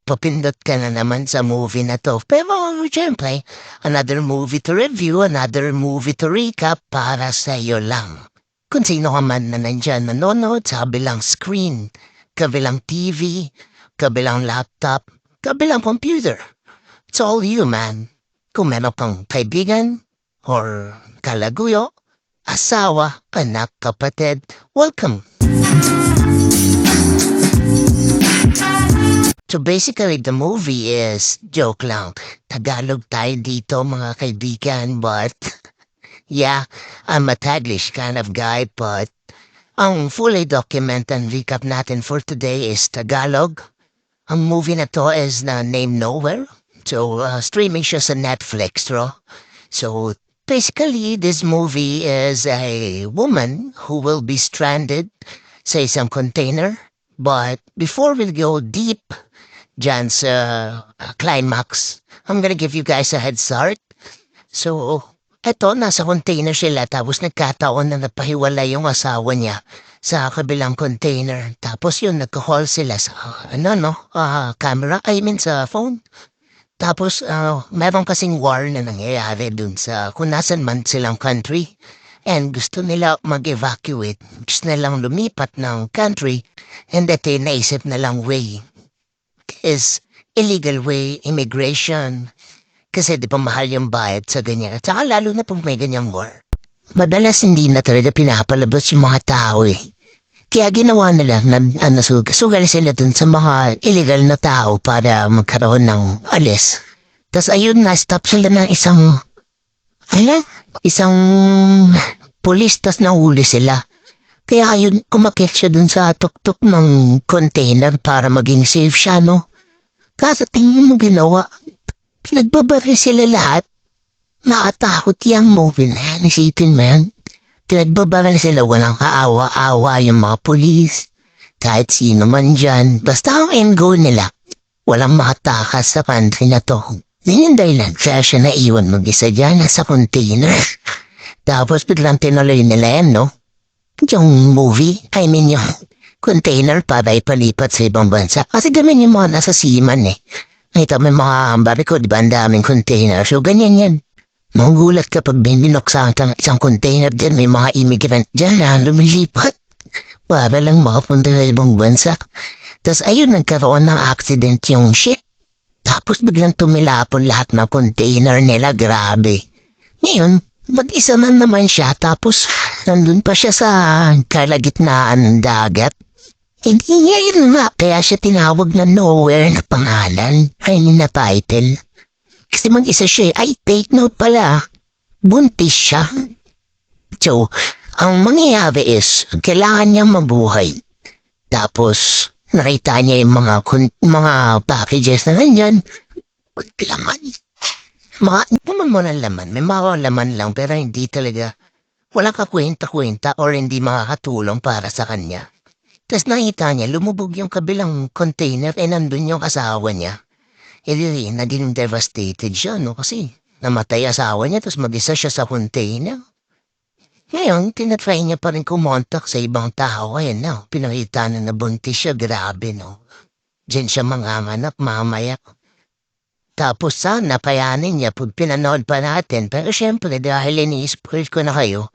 papindot ka na naman sa movie na to. Pero syempre, another movie to review, another movie to recap para sa iyo lang. Kung sino ka man na nandyan nanonood sa kabilang screen, kabilang TV, kabilang laptop, kabilang computer. It's all you, man. Kung meron kang kaibigan or kalaguyo, asawa, anak, kapatid, welcome. So basically, the movie is, joke lang, Tagalog tayo dito mga kaibigan, but yeah, I'm a Taglish kind of guy, but ang fully documented recap natin for today is Tagalog. Ang movie na to is na Name Nowhere. So streaming siya sa Netflix, bro. So basically, this movie is a woman who will be stranded sa isang container. But before we go deep dyan sa climax, I'm gonna give you guys a head start. So, eto, nasa container sila tapos nagkataon na napahiwalay yung asawa niya sa kabilang container. Tapos yun, nagka-call sila sa, camera, sa phone. Tapos, meron kasing war na nangyayari dun sa kung nasan man silang country. And gusto nila mag-evacuate. Gusto nilang lumipat ng country. And ito yung naisip na lang way is illegal way, immigration. Kasi di pa mahal yung bayad sa ganyan. At saka lalo na pag may ganyang war. Madalas hindi na talaga pinapalabas yung mga tao eh. Kaya ginawa nila na sugal sila dun sa mga illegal na tao para magkaroon ng alis. Tapos ayun, na-stop sila ng isang pulis, tas nahuli sila. Kaya ayun, kumakit siya dun sa tuktok ng container para maging safe siya, no? Kaso tingin mo ginawa, pinagbabaril sila lahat. Nakatakot yung movie na yan, isipin mo yan. Pinagbabaril sila, walang kaawa-awa yung mga pulis. Kahit sino man dyan, basta ang end goal nila, walang makatakas sa country na to. Yun yung dahilan, kaya siya naiwan mag-isa dyan sa container. Tapos biglang tinuloy nila yan, no? Yung movie, yung container para ipalipat sa ibang bansa. Kasi ganun yung mga nasa seaman eh. Nakita mo yung mga bariko, di ba, ang daming container. So ganyan yan. Magugulat kapag binoksan ang isang container dyan, may mga immigrant dyan na lumilipat. Para lang makapunta sa ibang bansa. Tapos ayun, nagkaroon ng accident yung ship. Tapos biglang tumilapon lahat ng container nila, grabe. Ngayon, mag-isa na naman siya, tapos nandun pa siya sa kalagitnaan ng dagat. Hindi niya yun nga, kaya siya tinawag na Nowhere na pangalan, na title. Kasi mag-isa siya, take note pala, buntis siya. So, ang mangyayari is, kailangan niyang mabuhay. Tapos, nakita niya yung mga packages na nandyan. Laman. Naman mo ng laman. May mga laman lang pero hindi talaga walang kakwenta-kwenta or hindi makakatulong para sa kanya. Tapos nakita niya, lumubog yung kabilang container nandun yung asawa niya. Naging devastated siya, no? Kasi namatay asawa niya tapos mag-isa siya sa container. Ngayon, tinatry niya pa rin kumontak sa ibang tao. Ayan na, pinakita na nabuntis siya. Grabe, no? Diyan siya manganganak mamaya. Tapos sana kayanin niya pag pinanood pa natin. Pero syempre dahil ini-spoil ko na kayo,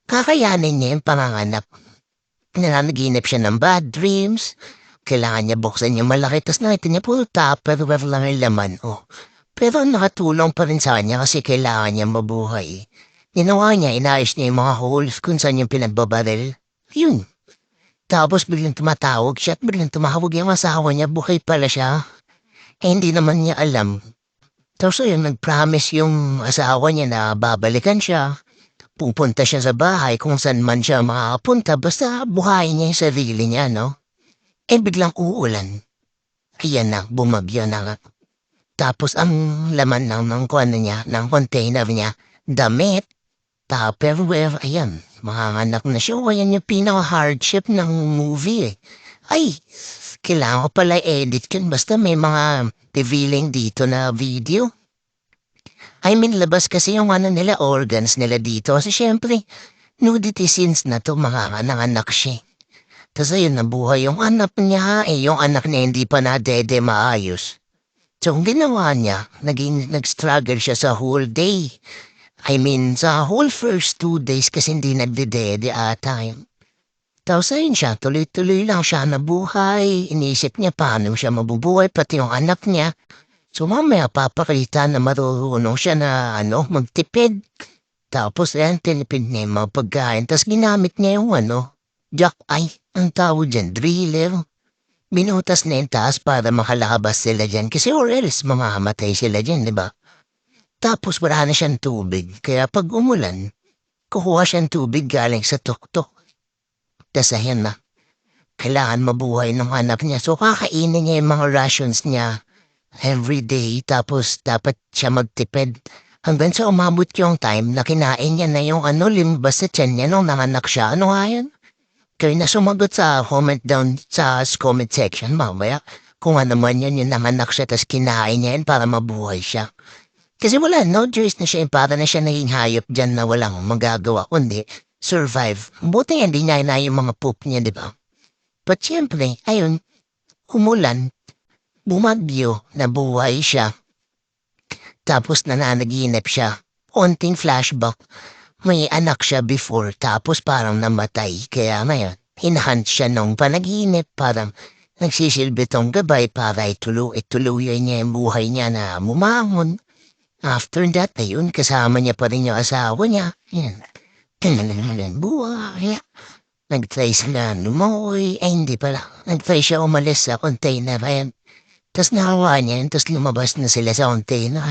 kakayanin niya yung panganganak. Nanaginip siya ng bad dreams. Kailangan niya buksan yung malaki. Tapos nakita niya puro tupperware lang yung laman. Pero nakatulong pa rin sa kanya kasi kailangan niya mabuhay. Ginawa niya, inayos niya yung mga holes kung saan yung pinagbabaril. Yun. Tapos biglang tumatawag siya at biglang tumawag yung asawa niya. Buhay pala siya. Hindi naman niya alam. Tapos ayun, nag-promise yung asawa niya na babalikan siya. Pupunta siya sa bahay kung saan man siya makakapunta. Basta buhayin niya yung sarili niya, no? Biglang uulan. Ayan na, bumagyo na nga. Tapos ang laman ng container niya, damit, tupperware, ayan. Manganganak na siya. Ayan yung pinaka-hardship ng movie eh. Ay, kailangan ko pala edit yun. Basta may mga revealing dito na video. Labas kasi yung nila, organs nila dito. Kasi syempre, nudity scenes na to, mga nanganak siya. Tas ayun nabuhay yung anak niya, yung anak niya hindi pa nadede maayos. So ang ginawa niya, nag-struggle siya sa whole day. I mean, sa whole first 2 days kasi hindi nagdedede ata yun. Tapos ayun siya, tuloy-tuloy lang siya nabuhay. Inisip niya paano siya mabubuhay, pati yung anak niya. So mamaya papakita na marunong siya na magtipid. Tapos ayan, tinipid niya yung mga pagkain. Tapos ginamit niya yung ang tawag dyan, driller. Binutas na yung taas para makalabas sila dyan. Kasi or else mamamatay sila dyan, di ba? Tapos wala na siyang tubig. Kaya pag umulan, kukuha siyang tubig galing sa tuktok. Tas ayan na, kailangan mabuhay ng anak niya. So kakainin niya yung mga rations niya everyday. Tapos dapat siya magtipid. Hanggang sa umabot yung time na kinain niya na yung limabas sa tiyan niya nung nanganak siya. Ano nga yan? Kayo na sumagot sa comment down sa comment section mamaya. Kung ano man yan yung nanganak siya tas kinain niya yan para mabuhay siya. Kasi wala, no choice na siya. Para na siya naging hayop dyan na walang magagawa kundi survive. Buti hindi niya na yung mga poop niya, di ba? But siyempre, ayun, umulan, bumagyo, nabuhay siya. Tapos nananaginip siya. Onting flashback, may anak siya before tapos parang namatay. Kaya ngayon, hinahunt siya nung panaginip. Parang nagsisilbi tong gabay para ituloy niya yung buhay niya na mumangon. After that, ayun, kasama niya pa rin yung asawa niya. Yan. Buhay. Nag-try sila lumoy. Hindi pala. Nag-try siya umalis sa container. Ayan. Tapos nakawa niya. Tapos lumabas na sila sa container.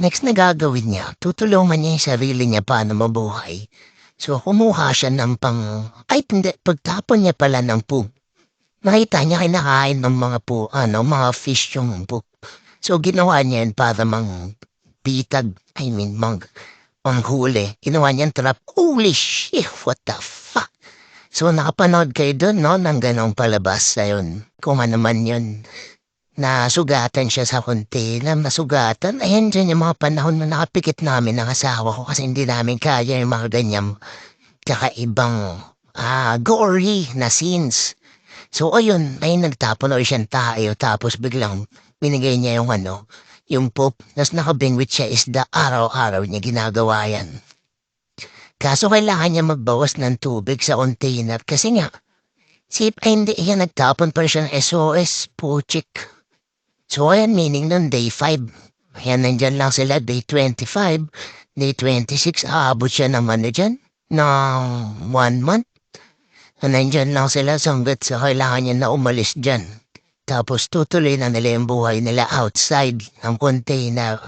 Next na gagawin niya, tutulungan niya yung sarili niya paano mabuhay. So kumuha siya ng pagtapon niya pala ng poop. Nakita niya kinakain ng mga fish yung poop. So ginawa niya yun para manghuli. Ginawa niya trap. Holy shit, what the fuck? So nakapanood kayo dun, no, ng ganong palabas. Ayun, kung ano man yun. Nasugatan siya sa container, nasugatan. Ayan dyan yung mga panahon na nakapikit namin ng asawa ko kasi hindi namin kaya yung mga ganyang kakaibang gory na scenes. So ayun, ay nagtapon o siyang tayo tapos biglang binigay niya yung poop. Tapos nakabingwit siya isda, araw-araw niya ginagawa yan. Kaso kailangan niya magbawas ng tubig sa container kasi nga, hindi yan nagtapon pa siya ng SOS, puchik. So ayan, meaning nun day 5. Ayan, nandyan lang sila, day 25, day 26, aabot siya naman na dyan ng 1 month. Nandyan lang sila hanggat sa kailangan niya na umalis dyan. Tapos tutuloy na nila yung buhay nila outside ng container.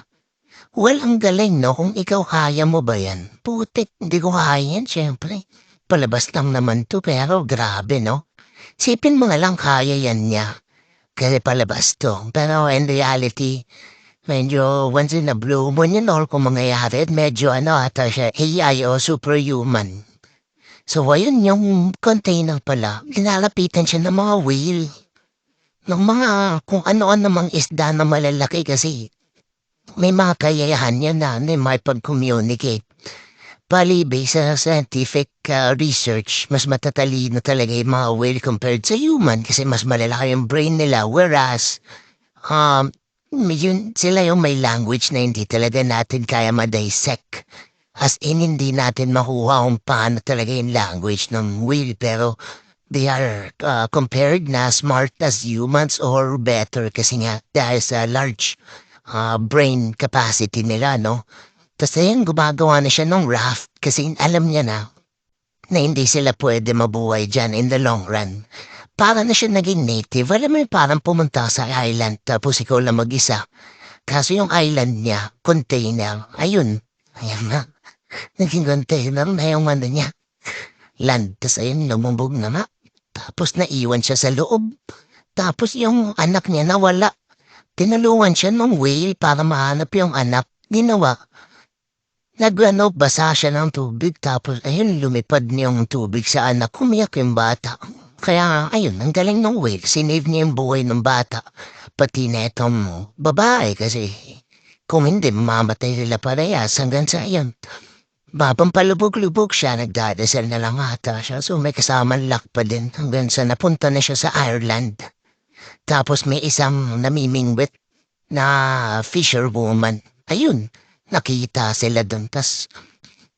Well, ang galing, no? Kung ikaw kaya mo ba yan? Putik, hindi ko kaya yan, syempre. Palabas lang naman to, pero grabe, no? Sipin mo nga lang kaya yan niya. Kasi palabas to. Pero in reality, medyo once in a blue moon yun or kung mangyayari, medyo ata siya AI o superhuman. So ayun yung container pala, linalapitan siya ng mga whale. Ng mga kung ano-ano namang isda na malalaki kasi may mga kayayahan yan na may pag-communicate. Bali, based sa scientific research, mas matatalino talaga yung mga whale compared sa human kasi mas malalaki yung brain nila. Whereas, sila yung may language na hindi talaga natin kaya ma-dissect. As in, hindi natin makuha kung paano talaga yung language ng whale. Pero they are compared na smart as humans or better kasi nga dahil sa large brain capacity nila, no? Tapos ayun, gumagawa na siya ng raft kasi alam niya na hindi sila pwede mabuhay dyan in the long run. Para na siya naging native. Alam mo yung parang pumunta sa island tapos ikaw lang mag-isa. Kaso yung island niya, container, ayun na. Naging container na yung niya. Land. Tapos ayun, lumubog na nga. Tapos naiwan siya sa loob. Tapos yung anak niya nawala. Tinulungan siya ng whale para mahanap yung anak. Ginawa. Basa siya ng tubig tapos ayun lumipad niyang tubig sa anak, umiyak yung bata. Kaya ayun, ang galing ng whale, sinave niya yung buhay ng bata. Pati netong babae kasi kung hindi, mamamatay sila parehas hanggang sa ayun. Pampalubog-lubog siya, nagdadasal na lang ata siya. So may kasamang luck pa din hanggang sa napunta na siya sa Ireland. Tapos may isang namimingwit na fisherwoman. Ayun, nakita sila dun. Tas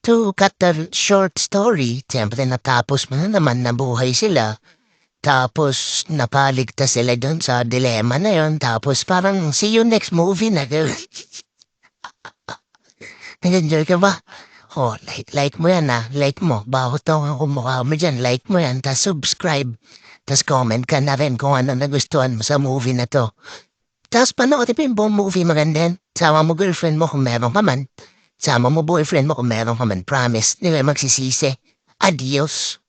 to cut the short story, siyempre natapos mo na naman, nabuhay sila. Tapos napaligtas sila dun sa dilema na yon. Tapos parang see you next movie na girl. Nag-enjoy ka ba? Oh, like mo yan like mo. Bago to ang kumukha mo dyan, like mo yan, tas subscribe. Tas comment ka na rin kung ano nagustuhan mo sa movie na to. Tas panoorin pa yung buong movie maganda yan. Sama mo girlfriend mo kung meron ka man. Sama mo boyfriend mo kung meron ka man. Promise, di kayo magsisisi. Adios.